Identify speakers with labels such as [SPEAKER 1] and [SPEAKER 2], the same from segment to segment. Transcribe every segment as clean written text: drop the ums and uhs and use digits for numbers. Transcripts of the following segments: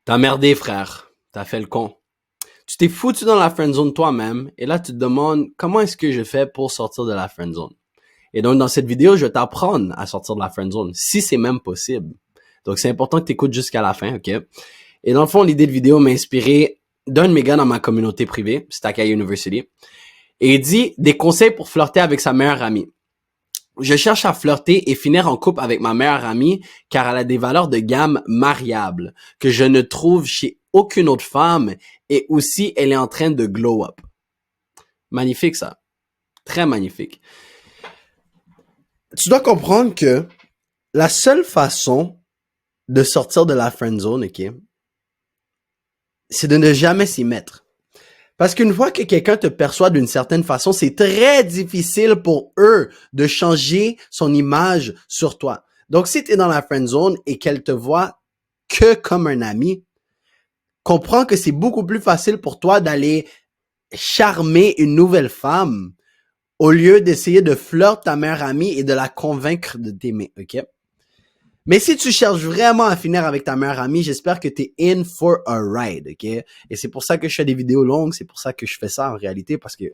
[SPEAKER 1] T'as merdé, frère. T'as fait le con. Tu t'es foutu dans la friendzone toi-même, et là, tu te demandes comment est-ce que je fais pour sortir de la friendzone. Et donc, dans cette vidéo, je vais t'apprendre à sortir de la friendzone, si c'est même possible. Donc, c'est important que tu écoutes jusqu'à la fin, ok? Et dans le fond, l'idée de vidéo m'a inspiré d'un de mes gars dans ma communauté privée, Stack University. Et il dit des conseils pour flirter avec sa meilleure amie. Je cherche à flirter et finir en couple avec ma meilleure amie car elle a des valeurs de gamme mariables que je ne trouve chez aucune autre femme et aussi elle est en train de glow up. Magnifique ça. Très magnifique. Tu dois comprendre que la seule façon de sortir de la friend zone, ok, c'est de ne jamais s'y mettre. Parce qu'une fois que quelqu'un te perçoit d'une certaine façon, c'est très difficile pour eux de changer son image sur toi. Donc, si tu es dans la friend zone et qu'elle te voit que comme un ami, comprends que c'est beaucoup plus facile pour toi d'aller charmer une nouvelle femme au lieu d'essayer de flirter ta meilleure amie et de la convaincre de t'aimer, ok? Mais si tu cherches vraiment à finir avec ta meilleure amie, j'espère que t'es in for a ride, ok? Et c'est pour ça que je fais des vidéos longues, c'est pour ça que je fais ça en réalité, parce que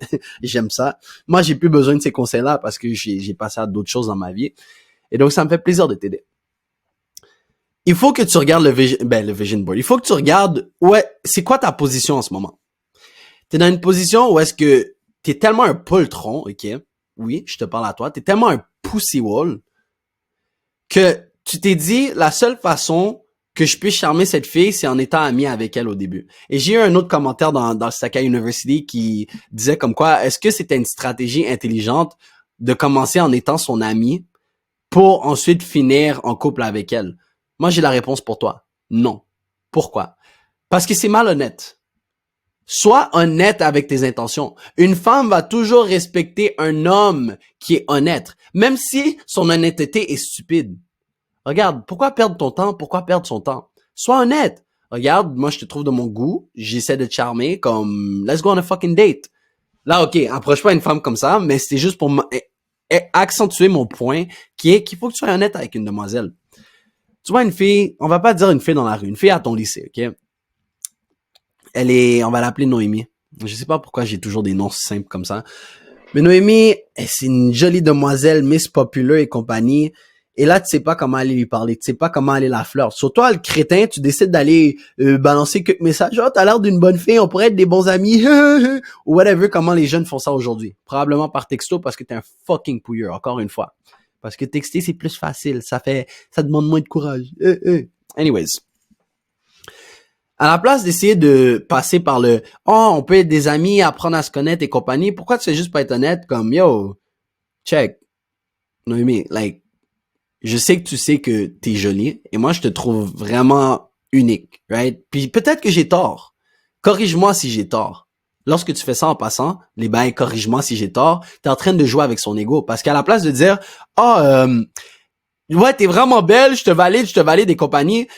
[SPEAKER 1] j'aime ça. Moi, j'ai plus besoin de ces conseils-là parce que j'ai passé à d'autres choses dans ma vie. Et donc, ça me fait plaisir de t'aider. Il faut que tu regardes le vision board. Il faut que tu regardes, c'est quoi ta position en ce moment? T'es dans une position où est-ce que t'es tellement un poltron, ok? Oui, je te parle à toi. T'es tellement un pussy wall que tu t'es dit, la seule façon que je puisse charmer cette fille, c'est en étant ami avec elle au début. Et j'ai eu un autre commentaire dans le Sakai University qui disait comme quoi, est-ce que c'était une stratégie intelligente de commencer en étant son ami pour ensuite finir en couple avec elle? Moi, j'ai la réponse pour toi. Non. Pourquoi? Parce que c'est malhonnête. Sois honnête avec tes intentions. Une femme va toujours respecter un homme qui est honnête, même si son honnêteté est stupide. Regarde, pourquoi perdre ton temps? Pourquoi perdre son temps? Sois honnête. Regarde, moi, je te trouve de mon goût. J'essaie de te charmer comme, let's go on a fucking date. Là, ok, approche pas une femme comme ça, mais c'était juste pour accentuer mon point qui est qu'il faut que tu sois honnête avec une demoiselle. Tu vois une fille, on va pas dire une fille dans la rue, une fille à ton lycée, ok? On va l'appeler Noémie. Je sais pas pourquoi j'ai toujours des noms simples comme ça. Mais Noémie, c'est une jolie demoiselle, Miss Popular et compagnie. Et là, tu sais pas comment aller lui parler, tu sais pas comment aller la flirter. Sur toi, le crétin, tu décides d'aller balancer quelques messages. Oh, t'as l'air d'une bonne fille, on pourrait être des bons amis. Ou whatever, comment les jeunes font ça aujourd'hui. Probablement par texto parce que t'es un fucking pouilleur, encore une fois. Parce que texter, c'est plus facile. Ça demande moins de courage. Anyways. À la place d'essayer de passer par on peut être des amis, apprendre à se connaître et compagnie, pourquoi tu fais juste pas être honnête comme, yo, check, Noémie, like, je sais que tu sais que t'es jolie, et moi, je te trouve vraiment unique, right? Puis peut-être que j'ai tort. Corrige-moi si j'ai tort. Lorsque tu fais ça en passant, les bails, corrige-moi si j'ai tort, t'es en train de jouer avec son ego. Parce qu'à la place de dire, ouais, t'es vraiment belle, je te valide et compagnie,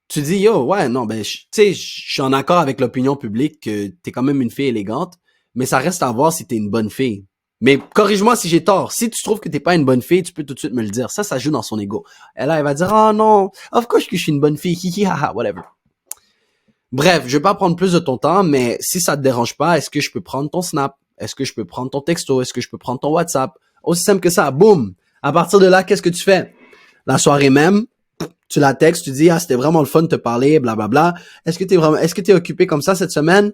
[SPEAKER 1] tu dis, yo, ouais, non, ben, tu sais, je suis en accord avec l'opinion publique que t'es quand même une fille élégante, mais ça reste à voir si t'es une bonne fille. Mais corrige-moi si j'ai tort. Si tu trouves que t'es pas une bonne fille, tu peux tout de suite me le dire. Ça joue dans son ego. Et là, elle va dire, oh non, of course que je suis une bonne fille, hihi, haha, whatever. Bref, je vais pas prendre plus de ton temps, mais si ça te dérange pas, est-ce que je peux prendre ton Snap? Est-ce que je peux prendre ton texto? Est-ce que je peux prendre ton WhatsApp? Aussi simple que ça, boum! À partir de là, qu'est-ce que tu fais? La soirée même, tu la textes, tu dis, c'était vraiment le fun de te parler, blablabla. Est-ce que t'es occupé comme ça cette semaine?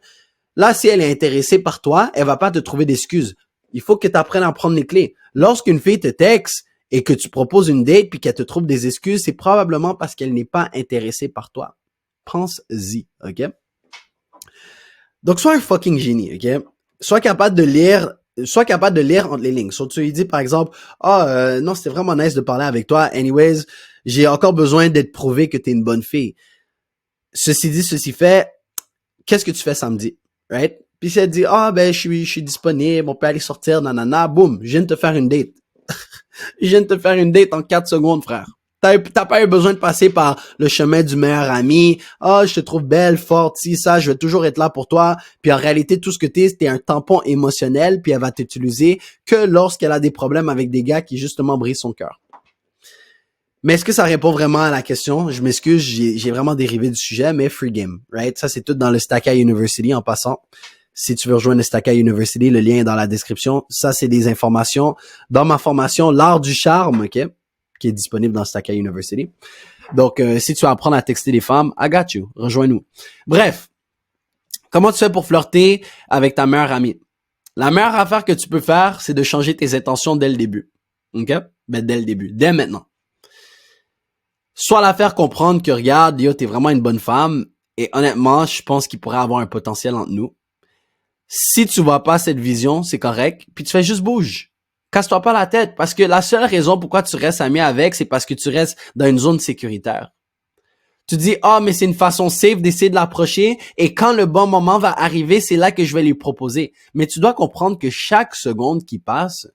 [SPEAKER 1] Là, si elle est intéressée par toi, elle va pas te trouver d'excuses. Il faut que tu apprennes à prendre les clés. Lorsqu'une fille te texte et que tu proposes une date puis qu'elle te trouve des excuses, c'est probablement parce qu'elle n'est pas intéressée par toi. Pense-y, ok? Donc, sois un fucking génie, ok? Sois capable de lire entre les lignes. So, tu lui dis, par exemple, non, c'était vraiment nice de parler avec toi. Anyways, j'ai encore besoin d'être prouvé que t'es une bonne fille. Ceci dit, ceci fait, qu'est-ce que tu fais samedi? Right? Puis si elle dit, je suis disponible, on peut aller sortir, nanana, boum, je viens de te faire une date. Je viens de te faire une date en 4 secondes, frère. T'as pas eu besoin de passer par le chemin du meilleur ami. Je te trouve belle, forte, si, ça, je vais toujours être là pour toi. Puis en réalité, tout ce que t'es un tampon émotionnel, puis elle va t'utiliser que lorsqu'elle a des problèmes avec des gars qui justement brisent son cœur. Mais est-ce que ça répond vraiment à la question? Je m'excuse, j'ai vraiment dérivé du sujet, mais free game, right? Ça, c'est tout dans le Stackeye University en passant. Si tu veux rejoindre le Stackeye University, le lien est dans la description. Ça, c'est des informations dans ma formation L'art du charme, OK? Qui est disponible dans Stackeye University. Donc, si tu veux apprendre à texter les femmes, I got you. Rejoins-nous. Bref. Comment tu fais pour flirter avec ta meilleure amie? La meilleure affaire que tu peux faire, c'est de changer tes intentions dès le début. OK? Ben, dès le début. Dès maintenant. Soit la faire comprendre que, regarde, yo, t'es vraiment une bonne femme, et honnêtement, je pense qu'il pourrait avoir un potentiel entre nous. Si tu vois pas cette vision, c'est correct, puis tu fais juste bouge. Casse-toi pas la tête, parce que la seule raison pourquoi tu restes ami avec, c'est parce que tu restes dans une zone sécuritaire. Tu dis, mais c'est une façon safe d'essayer de l'approcher, et quand le bon moment va arriver, c'est là que je vais lui proposer. Mais tu dois comprendre que chaque seconde qui passe,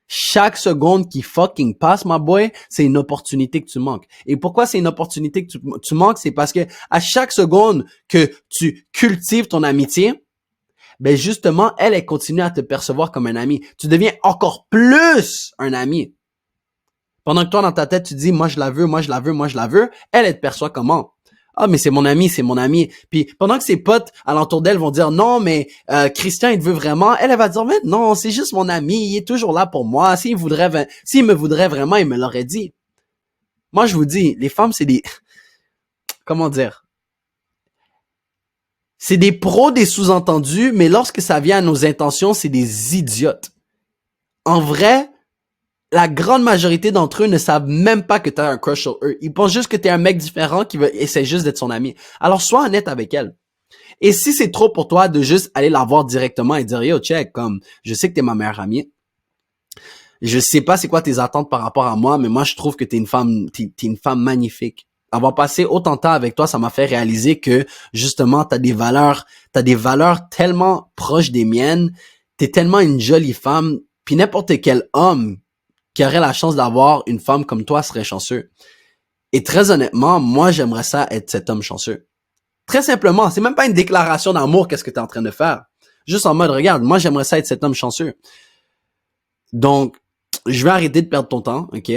[SPEAKER 1] chaque seconde qui fucking passe, my boy, c'est une opportunité que tu manques. Et pourquoi c'est une opportunité que tu manques? C'est parce que à chaque seconde que tu cultives ton amitié, ben justement, elle continue à te percevoir comme un ami. Tu deviens encore plus un ami. Pendant que toi, dans ta tête, tu dis, moi je la veux, moi je la veux, moi je la veux, elle te perçoit comment? Ah, mais c'est mon ami, c'est mon ami. Puis pendant que ses potes alentour d'elle vont dire non, mais Christian, il te veut vraiment, elle va dire mais non, c'est juste mon ami, il est toujours là pour moi. S'il me voudrait vraiment, il me l'aurait dit. Moi, je vous dis, les femmes, c'est des comment dire? C'est des pros des sous-entendus, mais lorsque ça vient à nos intentions, c'est des idiotes. En vrai, la grande majorité d'entre eux ne savent même pas que t'as un crush sur eux. Ils pensent juste que t'es un mec différent qui essaie juste d'être son ami. Alors, sois honnête avec elle. Et si c'est trop pour toi de juste aller la voir directement et dire, yo, check, comme, je sais que t'es ma meilleure amie. Je sais pas c'est quoi tes attentes par rapport à moi, mais moi, je trouve que t'es une femme magnifique. Avoir passé autant de temps avec toi, ça m'a fait réaliser que, justement, t'as des valeurs tellement proches des miennes. T'es tellement une jolie femme. Puis n'importe quel homme qui aurait la chance d'avoir une femme comme toi serait chanceux. Et très honnêtement, moi, j'aimerais ça être cet homme chanceux. Très simplement, c'est même pas une déclaration d'amour qu'est-ce que tu es en train de faire. Juste en mode, regarde, moi, j'aimerais ça être cet homme chanceux. Donc, je vais arrêter de perdre ton temps, OK?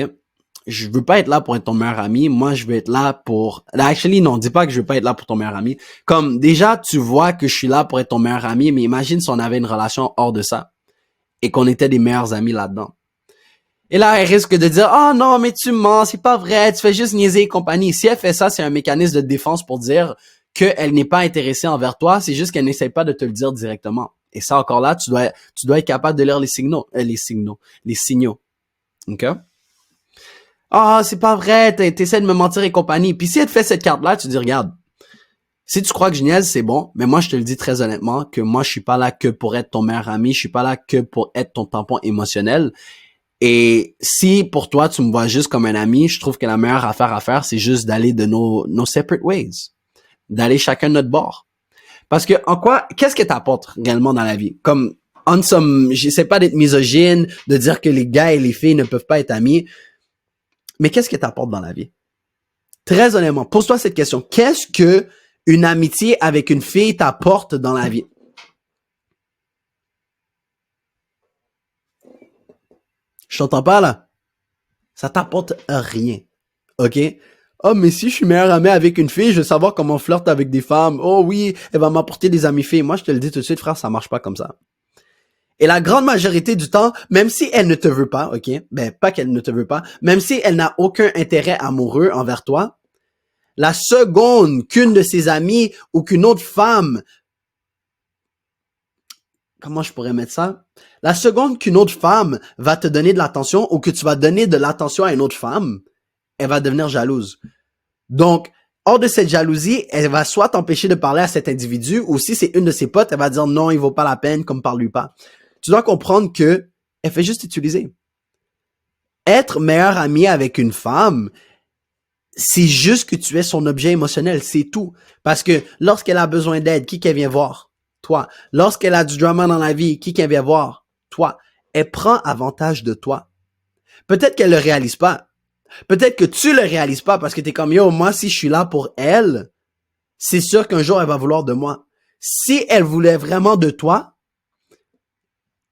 [SPEAKER 1] Je veux pas être là pour être ton meilleur ami. Moi, je veux être là pour... Actually, non, dis pas que je veux pas être là pour ton meilleur ami. Comme, déjà, tu vois que je suis là pour être ton meilleur ami, mais imagine si on avait une relation hors de ça et qu'on était des meilleurs amis là-dedans. Et là, elle risque de dire, oh non, mais tu mens, c'est pas vrai, tu fais juste niaiser et compagnie. Si elle fait ça, c'est un mécanisme de défense pour dire qu'elle n'est pas intéressée envers toi, c'est juste qu'elle n'essaie pas de te le dire directement. Et ça, encore là, tu dois être capable de lire les signaux. OK? C'est pas vrai, t'essaies de me mentir et compagnie. Puis si elle te fait cette carte-là, tu dis, regarde, si tu crois que je niaise, c'est bon, mais moi, je te le dis très honnêtement que moi, je suis pas là que pour être ton meilleur ami, je suis pas là que pour être ton tampon émotionnel. Et si pour toi, tu me vois juste comme un ami, je trouve que la meilleure affaire à faire, c'est juste d'aller de nos separate ways. D'aller chacun de notre bord. Parce que, qu'est-ce que t'apportes réellement dans la vie? Comme, j'essaie pas d'être misogyne, de dire que les gars et les filles ne peuvent pas être amis. Mais qu'est-ce que t'apportes dans la vie? Très honnêtement, pose-toi cette question. Qu'est-ce que une amitié avec une fille t'apporte dans la vie? Je t'entends pas, là? Ça t'apporte rien. OK? Mais si je suis meilleur ami avec une fille, je veux savoir comment flirter avec des femmes. Oh oui, elle va m'apporter des amis filles. Moi, je te le dis tout de suite, frère, ça marche pas comme ça. Et la grande majorité du temps, même si elle ne te veut pas, OK? Ben, pas qu'elle ne te veut pas, même si elle n'a aucun intérêt amoureux envers toi, la seconde qu'une de ses amies ou qu'une autre femme, comment je pourrais mettre ça? La seconde qu'une autre femme va te donner de l'attention ou que tu vas donner de l'attention à une autre femme, elle va devenir jalouse. Donc, hors de cette jalousie, elle va soit t'empêcher de parler à cet individu, ou si c'est une de ses potes, elle va dire non, il vaut pas la peine, comme parle-lui pas. Tu dois comprendre que elle fait juste utiliser. Être meilleur ami avec une femme, c'est juste que tu es son objet émotionnel, c'est tout. Parce que lorsqu'elle a besoin d'aide, qui qu'elle vient voir? Toi. Lorsqu'elle a du drama dans la vie, qui qu'elle vient voir? Toi. Elle prend avantage de toi. Peut-être qu'elle le réalise pas. Peut-être que tu le réalises pas parce que t'es comme, yo, moi, si je suis là pour elle, c'est sûr qu'un jour, elle va vouloir de moi. Si elle voulait vraiment de toi,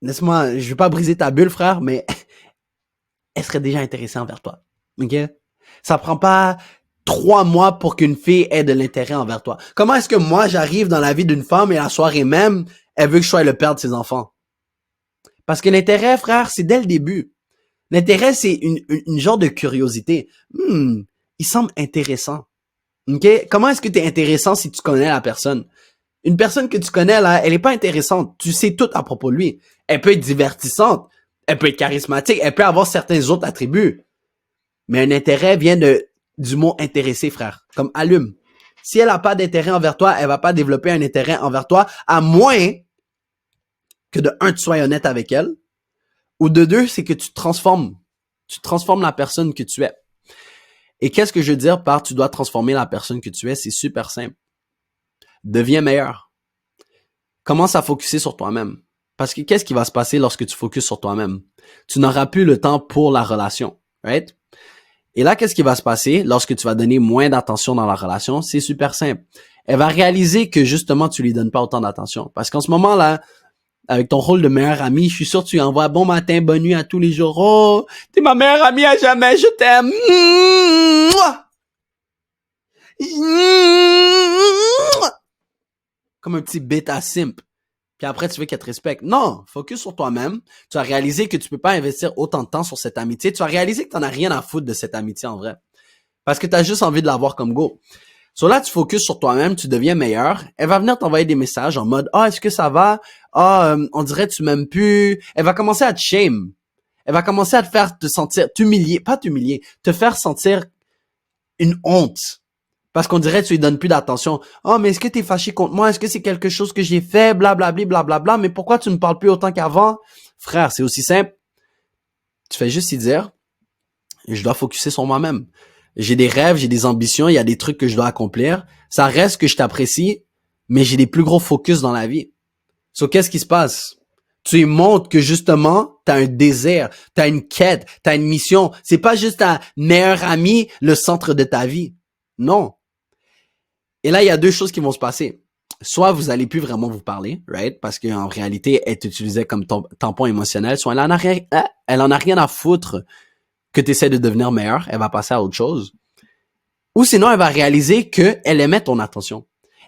[SPEAKER 1] laisse-moi, je vais pas briser ta bulle, frère, mais elle serait déjà intéressée envers toi. OK? Ça prend pas 3 mois pour qu'une fille ait de l'intérêt envers toi. Comment est-ce que moi, j'arrive dans la vie d'une femme et la soirée même, elle veut que je sois le père de ses enfants? Parce que l'intérêt, frère, c'est dès le début. L'intérêt, c'est une genre de curiosité. Il semble intéressant. OK? Comment est-ce que tu es intéressant si tu connais la personne? Une personne que tu connais, là, elle est pas intéressante. Tu sais tout à propos de lui. Elle peut être divertissante. Elle peut être charismatique. Elle peut avoir certains autres attributs. Mais un intérêt vient du mot intéressé, frère. Comme allume. Si elle a pas d'intérêt envers toi, elle va pas développer un intérêt envers toi, à moins que de un, tu sois honnête avec elle, ou de deux, c'est que tu transformes. Tu transformes la personne que tu es. Et qu'est-ce que je veux dire par tu dois transformer la personne que tu es? C'est super simple. Deviens meilleur. Commence à focuser sur toi-même. Parce que qu'est-ce qui va se passer lorsque tu focuses sur toi-même? Tu n'auras plus le temps pour la relation, right? Et là, qu'est-ce qui va se passer lorsque tu vas donner moins d'attention dans la relation? C'est super simple. Elle va réaliser que justement, tu lui donnes pas autant d'attention. Parce qu'en ce moment-là, avec ton rôle de meilleur ami, je suis sûr que tu lui envoies bon matin, bonne nuit à tous les jours. Oh, t'es ma meilleure amie à jamais, je t'aime. Comme un petit bêta simp. Puis après, tu veux qu'elle te respecte. Non, focus sur toi-même. Tu vas réaliser que tu peux pas investir autant de temps sur cette amitié. Tu vas réaliser que t'en as rien à foutre de cette amitié en vrai. Parce que t'as juste envie de l'avoir comme go. So là, tu focuses sur toi-même, tu deviens meilleur. Elle va venir t'envoyer des messages en mode « Ah, est-ce que ça va? Ah, on dirait que tu m'aimes plus. » Elle va commencer à te shame. Elle va commencer à te faire te sentir, t'humilier, pas t'humilier, te faire sentir une honte. Parce qu'on dirait que tu lui donnes plus d'attention. « Oh, mais est-ce que t'es fâché contre moi? Est-ce que c'est quelque chose que j'ai fait? Blablabli, blablabla. Mais pourquoi tu ne parles plus autant qu'avant? » Frère, c'est aussi simple. Tu fais juste y dire « Je dois focuser sur moi-même. » J'ai des rêves, j'ai des ambitions, il y a des trucs que je dois accomplir. Ça reste que je t'apprécie, mais j'ai des plus gros focus dans la vie. So, qu'est-ce qui se passe? Tu lui montres que justement, t'as un désir, t'as une quête, t'as une mission. C'est pas juste ta meilleure amie, le centre de ta vie. Non. Et là, il y a deux choses qui vont se passer. Soit vous allez plus vraiment vous parler, right? Parce qu'en réalité, elle t'utilisait comme tampon émotionnel. Soit elle en a rien à foutre que tu essaies de devenir meilleur, elle va passer à autre chose. Ou sinon, elle va réaliser que elle aimait ton attention.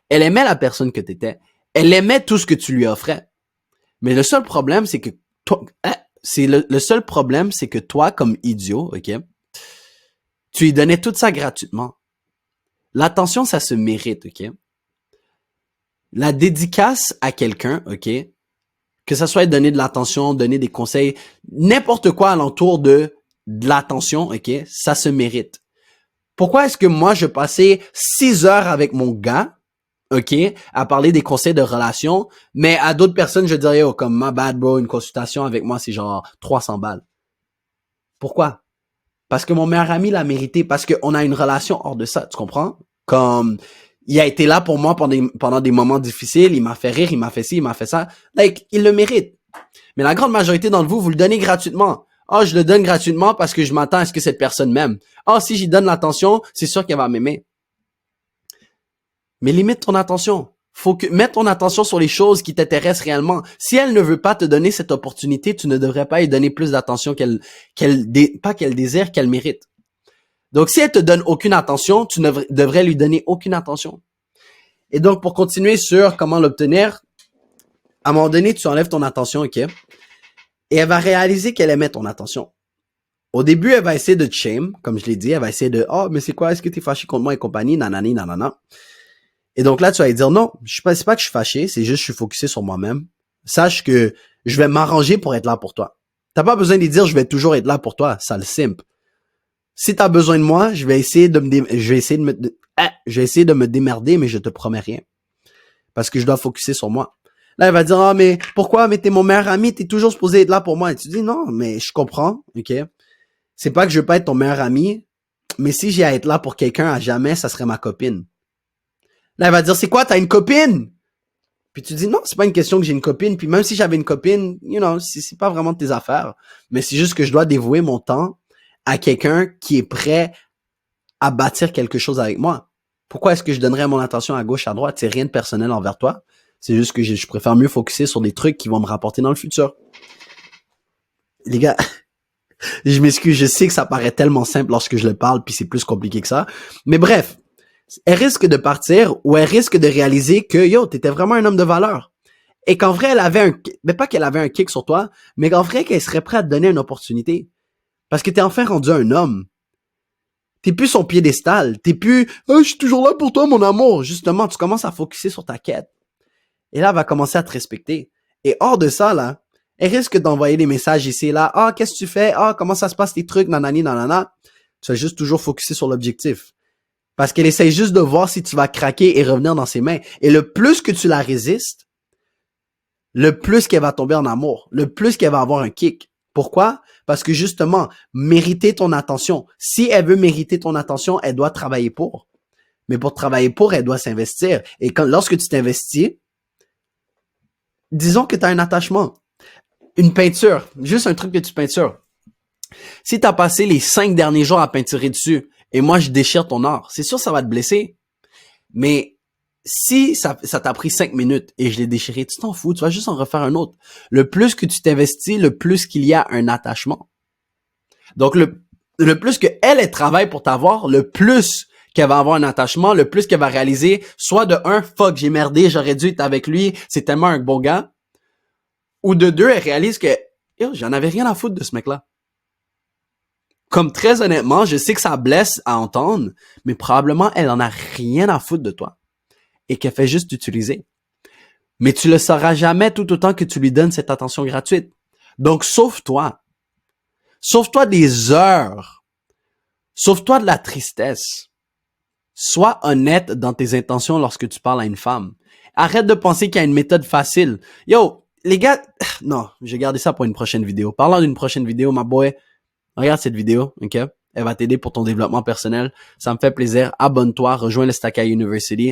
[SPEAKER 1] Elle aimait la personne que tu étais. Elle aimait tout ce que tu lui offrais. Mais le seul problème, c'est que toi, le seul problème, c'est que toi, comme idiot, ok, tu lui donnais tout ça gratuitement. L'attention, ça se mérite, ok. La dédicace à quelqu'un, ok, que ça soit donner de l'attention, donner des conseils, n'importe quoi alentour de l'attention, ok, ça se mérite. Pourquoi est-ce que moi, je passais 6 heures avec mon gars, ok, à parler des conseils de relation, mais à d'autres personnes, je dirais, oh, comme my bad bro, une consultation avec moi, c'est genre 300 balles. Pourquoi? Parce que mon meilleur ami l'a mérité, parce qu'on a une relation hors de ça, tu comprends? Comme, il a été là pour moi pendant des moments difficiles, il m'a fait rire, il m'a fait ci, il m'a fait ça. Like, il le mérite. Mais la grande majorité d'entre vous, vous le donnez gratuitement. Ah, je le donne gratuitement parce que je m'attends à ce que cette personne m'aime. Ah, si j'y donne l'attention, c'est sûr qu'elle va m'aimer. Mais limite ton attention. Mets ton attention sur les choses qui t'intéressent réellement. Si elle ne veut pas te donner cette opportunité, tu ne devrais pas lui donner plus d'attention pas qu'elle désire, qu'elle mérite. Donc, si elle te donne aucune attention, tu ne devrais lui donner aucune attention. Et donc, pour continuer sur comment l'obtenir, à un moment donné, tu enlèves ton attention, ok? Et elle va réaliser qu'elle aimait ton attention. Au début, elle va essayer de te shame, comme je l'ai dit. Elle va essayer de, oh, mais c'est quoi? Est-ce que t'es fâché contre moi et compagnie? Nanani, nanana. Et donc là, tu vas lui dire, non, c'est pas que je suis fâché, c'est juste que je suis focusé sur moi-même. Sache que je vais m'arranger pour être là pour toi. T'as pas besoin de dire, je vais toujours être là pour toi. Ça le simple. Si t'as besoin de moi, je vais essayer de me démerder, mais je te promets rien. Parce que je dois focuser sur moi. Là, elle va dire, ah, mais pourquoi? Mais t'es mon meilleur ami, t'es toujours supposé être là pour moi. Et tu dis, non, mais je comprends, ok? C'est pas que je veux pas être ton meilleur ami, mais si j'ai à être là pour quelqu'un à jamais, ça serait ma copine. Là, elle va dire, c'est quoi, t'as une copine? Puis tu dis, non, c'est pas une question que j'ai une copine. Puis même si j'avais une copine, you know, c'est pas vraiment de tes affaires. Mais c'est juste que je dois dévouer mon temps à quelqu'un qui est prêt à bâtir quelque chose avec moi. Pourquoi est-ce que je donnerais mon attention à gauche, à droite? C'est rien de personnel envers toi. C'est juste que je préfère mieux focuser sur des trucs qui vont me rapporter dans le futur. Les gars, Je m'excuse, je sais que ça paraît tellement simple lorsque je le parle, puis c'est plus compliqué que ça. Mais bref, elle risque de partir ou elle risque de réaliser que, yo, t'étais vraiment un homme de valeur. Et qu'en vrai, elle avait mais pas qu'elle avait un kick sur toi, mais qu'en vrai, qu'elle serait prête à te donner une opportunité. Parce que t'es enfin rendu un homme. T'es plus son piédestal. T'es plus, ah, je suis toujours là pour toi, mon amour. Justement, tu commences à focuser sur ta quête. Et là, elle va commencer à te respecter. Et hors de ça, là, elle risque d'envoyer des messages ici et là. Ah, qu'est-ce que tu fais? Ah, comment ça se passe tes trucs? Nanani, nanana. Tu vas juste toujours focuser sur l'objectif. Parce qu'elle essaye juste de voir si tu vas craquer et revenir dans ses mains. Et le plus que tu la résistes, le plus qu'elle va tomber en amour. Le plus qu'elle va avoir un kick. Pourquoi? Parce que justement, mériter ton attention. Si elle veut mériter ton attention, elle doit travailler pour. Mais pour travailler pour, elle doit s'investir. Et lorsque tu t'investis, disons que tu as un attachement. Une peinture, juste un truc que tu peintures. Si tu as passé les 5 derniers jours à peinturer dessus, et moi je déchire ton art, c'est sûr ça va te blesser. Mais si ça t'a pris 5 minutes et je l'ai déchiré, tu t'en fous, tu vas juste en refaire un autre. Le plus que tu t'investis, le plus qu'il y a un attachement. Donc le plus que elle travaille pour t'avoir, le plus qu'elle va avoir un attachement, le plus qu'elle va réaliser, soit de un, fuck, j'ai merdé, j'aurais dû être avec lui, c'est tellement un bon gars. Ou de deux, elle réalise que j'en avais rien à foutre de ce mec-là. Comme très honnêtement, je sais que ça blesse à entendre, mais probablement elle en a rien à foutre de toi et qu'elle fait juste t'utiliser. Mais tu le sauras jamais tout autant que tu lui donnes cette attention gratuite. Donc sauve-toi. Sauve-toi des heures. Sauve-toi de la tristesse. Sois honnête dans tes intentions lorsque tu parles à une femme. Arrête de penser qu'il y a une méthode facile. Yo, les gars, non, je vais garder ça pour une prochaine vidéo. Parlant d'une prochaine vidéo, ma boy, regarde cette vidéo, ok? Elle va t'aider pour ton développement personnel. Ça me fait plaisir. Abonne-toi, rejoins le Stack University.